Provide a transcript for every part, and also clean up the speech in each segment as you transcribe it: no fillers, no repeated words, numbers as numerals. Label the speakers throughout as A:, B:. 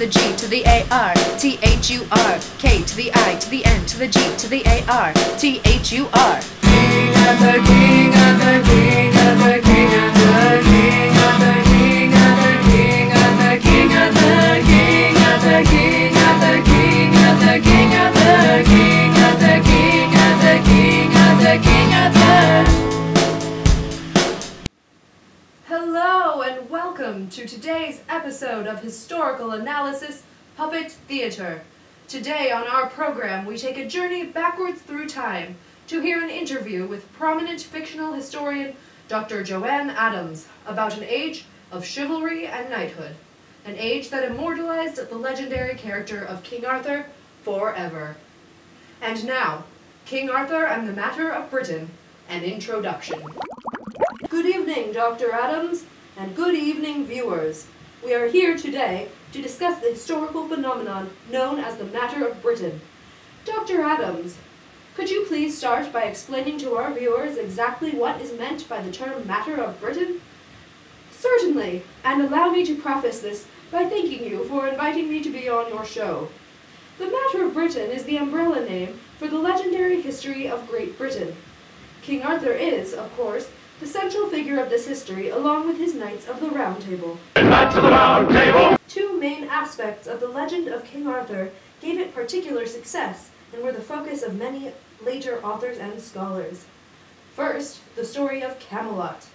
A: the G to the A-R, T-H-U-R, K to the I to the N to the G to the A-R, T-H-U-R.
B: King of the King of the King of the King of the King of the King of the King of the King of the King of the King of the King of the King of the King of the King of the King of the King of the.
A: Hello and welcome to today's episode of Historical Analysis Puppet Theater. Today on our program we take a journey backwards through time to hear an interview with prominent fictional historian Dr. Joanne Adams about an age of chivalry and knighthood, an age that immortalized the legendary character of King Arthur forever. And now, King Arthur and the Matter of Britain, an introduction. Good evening, Dr. Adams, and good evening, viewers. We are here today to discuss the historical phenomenon known as the Matter of Britain. Dr. Adams, could you please start by explaining to our viewers exactly what is meant by the term Matter of Britain? Certainly, and allow me to preface this by thanking you for inviting me to be on your show. The Matter of Britain is the umbrella name for the legendary history of Great Britain. King Arthur is, of course, the central figure of this history, along with his Knights of the Round Table.
C: Knights of the Round Table!
A: Two main aspects of the legend of King Arthur gave it particular success and were the focus of many later authors and scholars. First, the story of Camelot.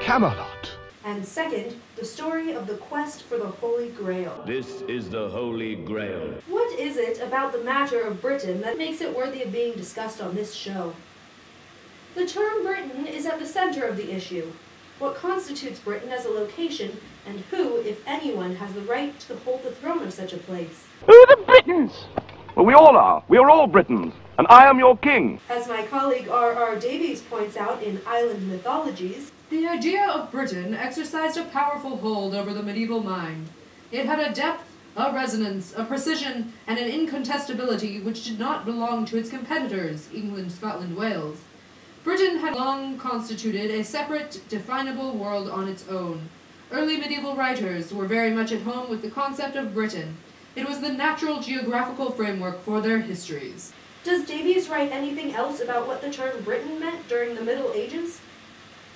C: Camelot.
A: And second, the story of the quest for the Holy Grail.
D: This is the Holy Grail.
A: What is it about the Matter of Britain that makes it worthy of being discussed on this show? The term Britain is at the center of the issue. What constitutes Britain as a location, and who, if anyone, has the right to hold the throne of such a place?
C: Who are the Britons? Well, we all are. We are all Britons. And I am your king.
A: As my colleague R.R. Davies points out in Island Mythologies, the idea of Britain exercised a powerful hold over the medieval mind. It had a depth, a resonance, a precision, and an incontestability which did not belong to its competitors, England, Scotland, Wales. Britain had long constituted a separate, definable world on its own. Early medieval writers were very much at home with the concept of Britain. It was the natural geographical framework for their histories. Does Davies write anything else about what the term Britain meant during the Middle Ages?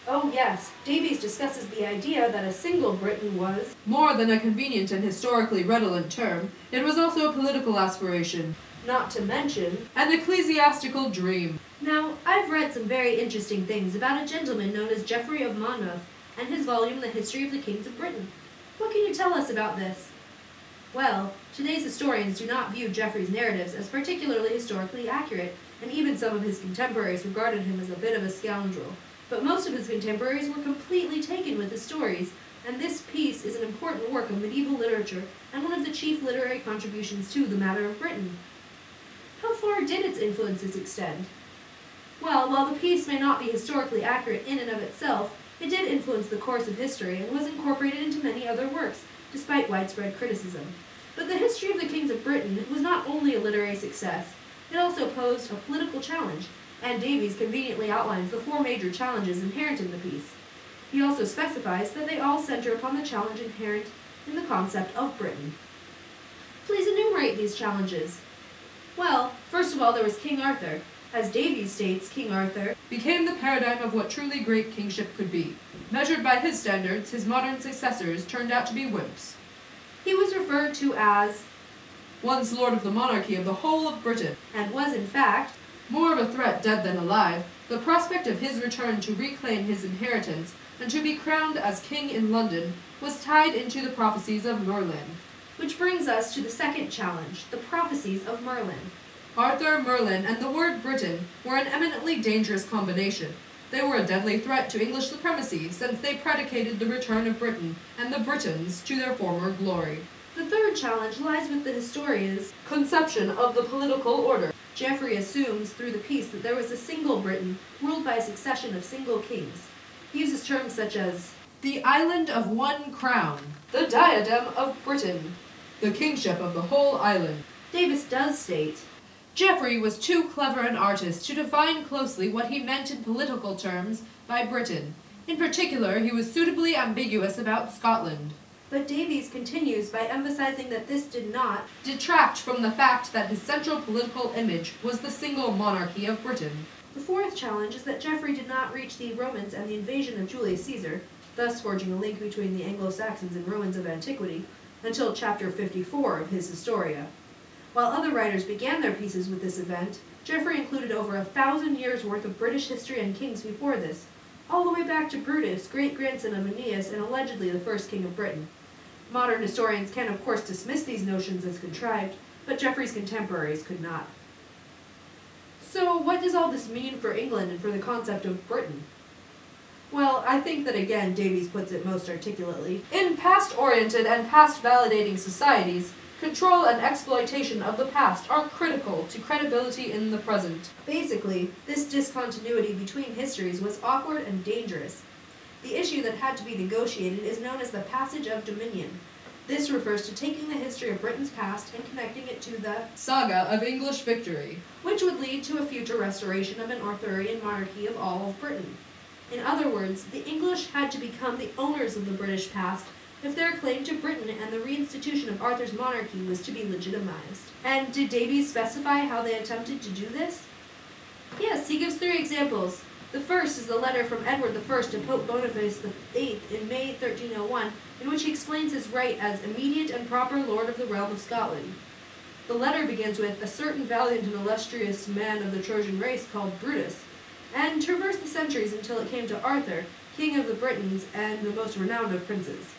A: Oh yes, Davies discusses the idea that a single Britain was more than a convenient and historically redolent term. It was also a political aspiration, not to mention an ecclesiastical dream. Now, I've read some very interesting things about a gentleman known as Geoffrey of Monmouth and his volume The History of the Kings of Britain. What can you tell us about this? Well, today's historians do not view Geoffrey's narratives as particularly historically accurate, and even some of his contemporaries regarded him as a bit of a scoundrel. But most of his contemporaries were completely taken with his stories, and this piece is an important work of medieval literature and one of the chief literary contributions to the Matter of Britain. How far did its influences extend? Well, while the piece may not be historically accurate in and of itself, it did influence the course of history and was incorporated into many other works, despite widespread criticism. But the History of the Kings of Britain was not only a literary success, it also posed a political challenge, and Davies conveniently outlines the four major challenges inherent in the piece. He also specifies that they all center upon the challenge inherent in the concept of Britain. Please enumerate these challenges. Well, first of all, there was King Arthur. As Davies states, King Arthur became the paradigm of what truly great kingship could be. Measured by his standards, his modern successors turned out to be wimps. He was referred to as once lord of the monarchy of the whole of Britain, and was, in fact, more of a threat dead than alive. The prospect of his return to reclaim his inheritance and to be crowned as king in London was tied into the prophecies of Merlin. Which brings us to the second challenge, the prophecies of Merlin. Arthur, Merlin, and the word Britain were an eminently dangerous combination. They were a deadly threat to English supremacy, since they predicated the return of Britain and the Britons to their former glory. The third challenge lies with the historian's conception of the political order. Geoffrey assumes through the piece that there was a single Britain ruled by a succession of single kings. He uses terms such as the island of one crown, the diadem of Britain, the kingship of the whole island. Davis does state, Geoffrey was too clever an artist to define closely what he meant in political terms by Britain. In particular, he was suitably ambiguous about Scotland. But Davies continues by emphasizing that this did not detract from the fact that his central political image was the single monarchy of Britain. The fourth challenge is that Geoffrey did not reach the Romans and the invasion of Julius Caesar, thus forging a link between the Anglo-Saxons and Romans of antiquity, until chapter 54 of his Historia. While other writers began their pieces with this event, Geoffrey included over 1,000 years' worth of British history and kings before this, all the way back to Brutus, great-grandson of Aeneas and allegedly the first king of Britain. Modern historians can of course dismiss these notions as contrived, but Geoffrey's contemporaries could not. So what does all this mean for England and for the concept of Britain? Well, I think that again Davies puts it most articulately. In past-oriented and past-validating societies, control and exploitation of the past are critical to credibility in the present. Basically, this discontinuity between histories was awkward and dangerous. The issue that had to be negotiated is known as the passage of dominion. This refers to taking the history of Britain's past and connecting it to the saga of English victory, which would lead to a future restoration of an Arthurian monarchy of all of Britain. In other words, the English had to become the owners of the British past if their claim to Britain and the reinstitution of Arthur's monarchy was to be legitimized. And did Davies specify how they attempted to do this? Yes, he gives 3 examples. The first is the letter from Edward I to Pope Boniface VIII in May 1301, in which he explains his right as immediate and proper lord of the realm of Scotland. The letter begins with a certain valiant and illustrious man of the Trojan race called Brutus, and traversed the centuries until it came to Arthur, king of the Britons and the most renowned of princes.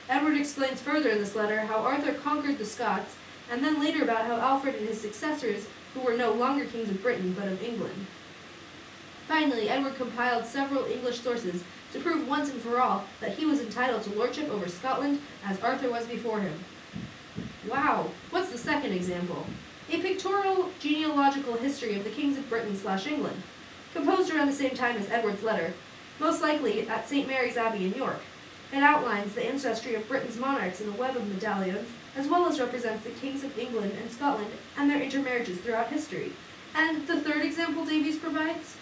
A: Edward explains further in this letter how Arthur conquered the Scots, and then later about how Alfred and his successors, who were no longer kings of Britain but of England. Finally, Edward compiled several English sources to prove once and for all that he was entitled to lordship over Scotland as Arthur was before him. Wow! What's the second example? A pictorial genealogical history of the kings of Britain/England, composed around the same time as Edward's letter, most likely at St. Mary's Abbey in York. It outlines the ancestry of Britain's monarchs in a web of medallions, as well as represents the kings of England and Scotland and their intermarriages throughout history. And the third example Davies provides?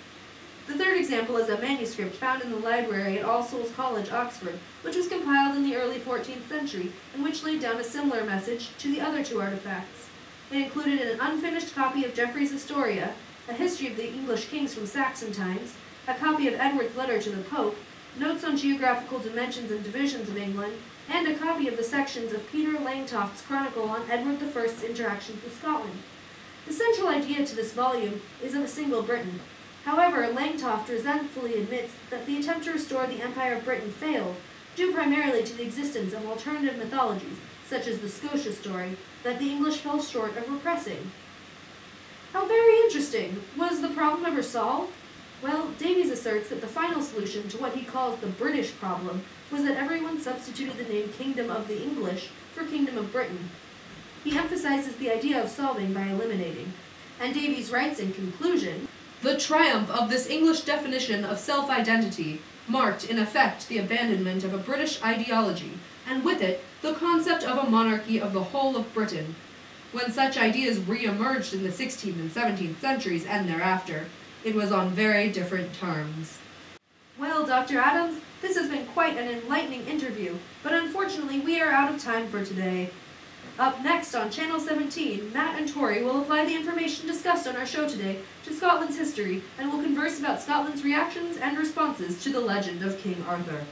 A: The third example is a manuscript found in the library at All Souls College, Oxford, which was compiled in the early 14th century, and which laid down a similar message to the other 2 artifacts. It included an unfinished copy of Geoffrey's Historia, a history of the English kings from Saxon times, a copy of Edward's letter to the Pope, notes on geographical dimensions and divisions of England, and a copy of the sections of Peter Langtoft's chronicle on Edward I's interactions with Scotland. The central idea to this volume is of a single Britain. However, Langtoft resentfully admits that the attempt to restore the Empire of Britain failed, due primarily to the existence of alternative mythologies, such as the Scotia story, that the English fell short of repressing. How very interesting! Was the problem ever solved? Well, Davies asserts that the final solution to what he calls the British problem was that everyone substituted the name Kingdom of the English for Kingdom of Britain. He emphasizes the idea of solving by eliminating. And Davies writes in conclusion, the triumph of this English definition of self-identity marked, in effect, the abandonment of a British ideology, and with it, the concept of a monarchy of the whole of Britain. When such ideas re-emerged in the 16th and 17th centuries and thereafter, it was on very different terms. Well, Dr. Adams, this has been quite an enlightening interview, but unfortunately we are out of time for today. Up next on Channel 17, Matt and Tori will apply the information discussed on our show today to Scotland's history and will converse about Scotland's reactions and responses to the legend of King Arthur.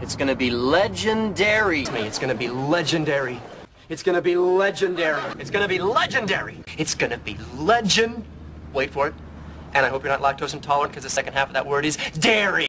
E: It's gonna be legendary. It's gonna be legendary. It's gonna be legendary. It's gonna be legendary. It's gonna be legend. Wait for it. And I hope you're not lactose intolerant because the second half of that word is dairy.